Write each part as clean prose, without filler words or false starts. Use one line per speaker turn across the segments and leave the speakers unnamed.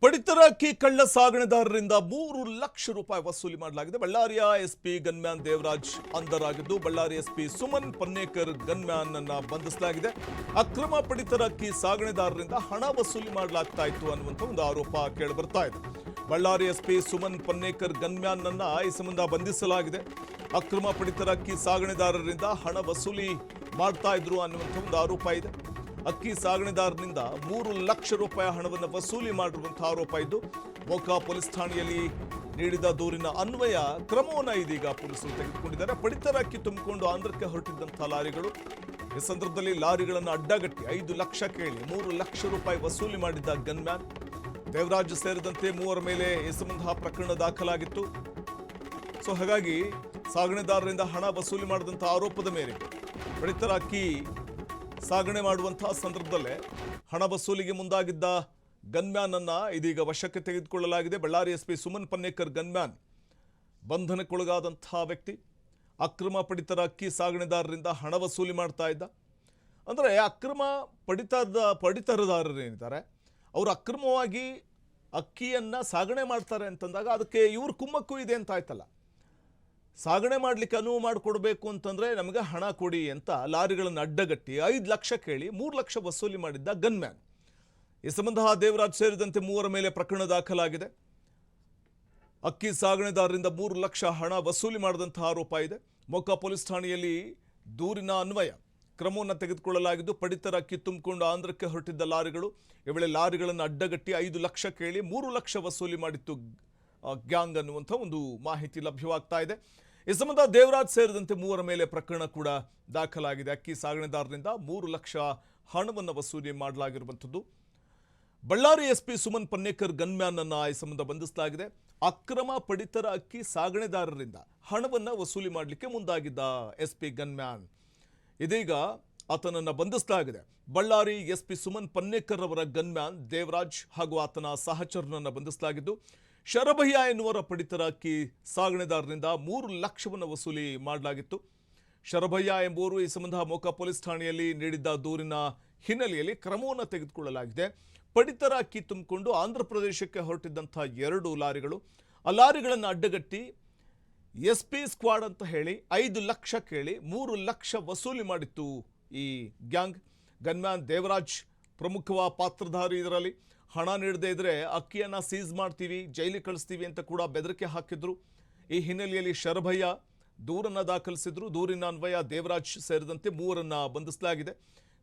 ಪಡಿತರ ಅಕ್ಕಿ ಕಳ್ಳ ಸಾಗಣೆದಾರರಿಂದ 3 ಲಕ್ಷ ರೂಪಾಯಿ ವಸೂಲಿ ಮಾಡಲಾಗಿದೆ. ಬಳ್ಳಾರಿಯ ಎಸ್ಪಿ ಗನ್ಮ್ಯಾನ್ ದೇವರಾಜ್ ಅಂಧರಾಗಿದ್ದು ಬಳ್ಳಾರಿ ಎಸ್ಪಿ ಸುಮನ್ ಪನ್ನೇಕರ್ ಗನ್ಮ್ಯಾನ್ ಅನ್ನ ಬಂಧಿಸಲಾಗಿದೆ. ಅಕ್ರಮ ಪಡಿತರ ಅಕ್ಕಿ ಸಾಗಣೆದಾರರಿಂದ ಹಣ ವಸೂಲಿ ಮಾಡಲಾಗ್ತಾ ಇತ್ತು ಅನ್ನುವಂಥ ಒಂದು ಆರೋಪ ಕೇಳಿಬರ್ತಾ ಇದೆ. ಬಳ್ಳಾರಿ ಎಸ್ಪಿ ಸುಮನ್ ಪನ್ನೇಕರ್ ಗನ್ಮ್ಯಾನ್ ಅನ್ನ ಈ ಸಂಬಂಧ ಬಂಧಿಸಲಾಗಿದೆ. ಅಕ್ರಮ ಪಡಿತರ ಅಕ್ಕಿ ಸಾಗಣೆದಾರರಿಂದ ಹಣ ವಸೂಲಿ ಮಾಡ್ತಾ ಇದ್ರು ಅನ್ನುವಂಥ ಒಂದು ಆರೋಪ ಇದೆ. ಅಕ್ಕಿ ಸಾಗಣೆದಾರನಿಂದ 3 ಲಕ್ಷ ರೂಪಾಯಿ ಹಣವನ್ನು ವಸೂಲಿ ಮಾಡಿರುವಂತಹ ಆರೋಪ ಇದ್ದು ಮೊಕ ಪೊಲೀಸ್ ಠಾಣೆಯಲ್ಲಿ ನೀಡಿದ ದೂರಿನ ಅನ್ವಯ ಕ್ರಮವನ್ನು ಇದೀಗ ಪೊಲೀಸರು ತೆಗೆದುಕೊಂಡಿದ್ದಾರೆ. ಪಡಿತರ ಅಕ್ಕಿ ತುಂಬಿಕೊಂಡು ಆಂಧ್ರಕ್ಕೆ ಹೊರಟಿದ್ದಂತಹ ಲಾರಿಗಳು ಈ ಸಂದರ್ಭದಲ್ಲಿ ಲಾರಿಗಳನ್ನು ಅಡ್ಡಗಟ್ಟಿ 5 ಲಕ್ಷ ಕೇಳಿ 3 ಲಕ್ಷ ರೂಪಾಯಿ ವಸೂಲಿ ಮಾಡಿದ್ದ ಗನ್ಮ್ಯಾನ್ ದೇವರಾಜ್ ಸೇರಿದಂತೆ 3 ಮೇಲೆ ಈ ಸಂಬಂಧ ಪ್ರಕರಣ ದಾಖಲಾಗಿತ್ತು. ಹಾಗಾಗಿ ಸಾಗಣೆದಾರರಿಂದ ಹಣ ವಸೂಲಿ ಮಾಡಿದಂತಹ ಆರೋಪದ ಮೇರೆಗೆ ಪಡಿತರ ಅಕ್ಕಿ ಸಾಗಣೆ ಮಾಡುವಂತಹ ಸಂದರ್ಭದಲ್ಲೇ ಹಣ ವಸೂಲಿಗೆ ಮುಂದಾಗಿದ್ದ ಗನ್ಮ್ಯಾನ್ ಅನ್ನ ಇದೀಗ ವಶಕ್ಕೆ ತೆಗೆದುಕೊಳ್ಳಲಾಗಿದೆ. ಬಳ್ಳಾರಿ ಎಸ್ಪಿ ಸುಮನ್ ಪನ್ನೇಕರ್ ಗನ್ಮ್ಯಾನ್ ಬಂಧನಕ್ಕೊಳಗಾದಂತಹ ವ್ಯಕ್ತಿ ಅಕ್ರಮ ಪಡಿತರ ಅಕ್ಕಿ ಸಾಗಣೆದಾರರಿಂದ ಹಣ ವಸೂಲಿ ಮಾಡ್ತಾ ಇದ್ದ. ಅಂದರೆ ಅಕ್ರಮ ಪಡಿತರದಾರರೇನಿದ್ದಾರೆ ಅವರು ಅಕ್ರಮವಾಗಿ ಅಕ್ಕಿಯನ್ನ ಸಾಗಣೆ ಮಾಡ್ತಾರೆ ಅಂತಂದಾಗ ಅದಕ್ಕೆ ಇವ್ರ ಕುಮ್ಮಕ್ಕು ಇದೆ ಅಂತ ಆಯ್ತಲ್ಲ. ಸಾಗಣೆ ಮಾಡಲಿಕ್ಕೆ ಅನುವು ಮಾಡಿಕೊಡ್ಬೇಕು ಅಂತಂದರೆ ನಮಗೆ ಹಣ ಕೊಡಿ ಅಂತ ಲಾರಿಗಳನ್ನು ಅಡ್ಡಗಟ್ಟಿ 5 ಲಕ್ಷ ಕೇಳಿ 3 ಲಕ್ಷ ವಸೂಲಿ ಮಾಡಿದ್ದ ಗನ್ಮ್ಯಾನ್. ಈ ಸಂಬಂಧ ದೇವರಾಜ್ ಸೇರಿದಂತೆ 3 ಮೇಲೆ ಪ್ರಕರಣ ದಾಖಲಾಗಿದೆ. ಅಕ್ಕಿ ಸಾಗಣೆದಾರರಿಂದ 3 ಲಕ್ಷ ಹಣ ವಸೂಲಿ ಮಾಡಿದಂತಹ ಆರೋಪ ಇದೆ. ಮೊಕ ಪೊಲೀಸ್ ಠಾಣೆಯಲ್ಲಿ ದೂರಿನ ಅನ್ವಯ ಕ್ರಮವನ್ನು ತೆಗೆದುಕೊಳ್ಳಲಾಗಿದ್ದು ಪಡಿತರ ಅಕ್ಕಿ ತುಂಬಿಕೊಂಡು ಆಂಧ್ರಕ್ಕೆ ಹೊರಟಿದ್ದ ಲಾರಿಗಳು ಈ ವೇಳೆ ಲಾರಿಗಳನ್ನು ಅಡ್ಡಗಟ್ಟಿ 5 ಲಕ್ಷ ಕೇಳಿ 3 ಲಕ್ಷ ವಸೂಲಿ ಮಾಡಿತ್ತು ಗ್ಯಾಂಗ್ ಅನ್ನುವಂಥ ಒಂದು ಮಾಹಿತಿ ಲಭ್ಯವಾಗ್ತಾ ಇದೆ. ಈ ಸಂಬಂಧ ದೇವರಾಜ್ ಸೇರಿದಂತೆ 3 ಮೇಲೆ ಪ್ರಕರಣ ಕೂಡ ದಾಖಲಾಗಿದೆ. ಅಕ್ಕಿ ಸಾಗಣೆದಾರರಿಂದ 3 ಲಕ್ಷ ಹಣವನ್ನು ವಸೂಲಿ ಮಾಡಲಾಗಿರುವಂಥದ್ದು. ಬಳ್ಳಾರಿ ಎಸ್ಪಿ ಸುಮನ್ ಪನ್ನೇಕರ್ ಗನ್ಮ್ಯಾನ್ ಅನ್ನ ಈ ಸಂಬಂಧ ಬಂಧಿಸಲಾಗಿದೆ. ಅಕ್ರಮ ಪಡಿತರ ಅಕ್ಕಿ ಸಾಗಣೆದಾರರಿಂದ ಹಣವನ್ನು ವಸೂಲಿ ಮಾಡಲಿಕ್ಕೆ ಮುಂದಾಗಿದ್ದ ಎಸ್ಪಿ ಗನ್ಮ್ಯಾನ್ ಇದೀಗ ಆತನನ್ನು ಬಂಧಿಸಲಾಗಿದೆ. ಬಳ್ಳಾರಿ ಎಸ್ಪಿ ಸುಮನ್ ಪನ್ನೇಕರ್ ಅವರ ಗನ್ಮ್ಯಾನ್ ದೇವರಾಜ್ ಹಾಗೂ ಆತನ ಸಹಚರನನ್ನು ಬಂಧಿಸಲಾಗಿದ್ದು ಶರಭಯ್ಯ ಎನ್ನುವರ ಪಡಿತರ ಅಕ್ಕಿ ಸಾಗಣೆದಾರರಿಂದ 3 ಲಕ್ಷವನ್ನು ವಸೂಲಿ ಮಾಡಲಾಗಿತ್ತು. ಶರಭಯ್ಯ ಎಂಬುವರು ಈ ಸಂಬಂಧ ಮೊಕ ಪೊಲೀಸ್ ಠಾಣೆಯಲ್ಲಿ ನೀಡಿದ್ದ ದೂರಿನ ಹಿನ್ನೆಲೆಯಲ್ಲಿ ಕ್ರಮವನ್ನು ತೆಗೆದುಕೊಳ್ಳಲಾಗಿದೆ. ಪಡಿತರ ಅಕ್ಕಿ ತುಂಬಿಕೊಂಡು ಆಂಧ್ರ ಪ್ರದೇಶಕ್ಕೆ ಹೊರಟಿದ್ದಂಥ 2 ಲಾರಿಗಳು ಆ ಲಾರಿಗಳನ್ನು ಅಡ್ಡಗಟ್ಟಿ ಎಸ್ಪಿ ಸ್ಕ್ವಾಡ್ ಅಂತ ಹೇಳಿ 5 ಲಕ್ಷ ಕೇಳಿ 3 ಲಕ್ಷ ವಸೂಲಿ ಮಾಡಿತ್ತು ಈ ಗ್ಯಾಂಗ್. ಗನ್ಮ್ಯಾನ್ ದೇವರಾಜ್ ಪ್ರಮುಖ ಪಾತ್ರಧಾರಿ. ಇದರಲ್ಲಿ ಹಣ ನೀಡದೇ ಇದ್ರೆ ಅಕ್ಕಿಯನ್ನು ಸೀಸ್ ಮಾಡ್ತೀವಿ, ಜೈಲಿಗೆ ಕಳಿಸ್ತೀವಿ ಅಂತ ಕೂಡ ಬೆದರಿಕೆ ಹಾಕಿದ್ರು. ಈ ಹಿನ್ನೆಲೆಯಲ್ಲಿ ಶರಭಯ್ಯ ದೂರನ್ನು ದಾಖಲಿಸಿದ್ರು. ದೂರಿನ ಅನ್ವಯ ದೇವರಾಜ್ ಸೇರಿದಂತೆ 3 ಬಂಧಿಸಲಾಗಿದೆ.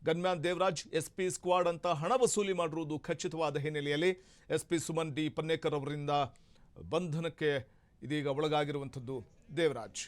ಗನ್ಮ್ಯಾನ್ ದೇವರಾಜ್ ಎಸ್ಪಿ ಸ್ಕ್ವಾಡ್ ಅಂತ ಹಣ ವಸೂಲಿ ಮಾಡಿರುವುದು ಖಚಿತವಾದ ಹಿನ್ನೆಲೆಯಲ್ಲಿ ಎಸ್ಪಿ ಸುಮನ್ ಡಿ ಪನ್ನೇಕರ್ ಅವರಿಂದ ಬಂಧನಕ್ಕೆ ಇದೀಗ ಒಳಗಾಗಿರುವಂಥದ್ದು ದೇವರಾಜ್.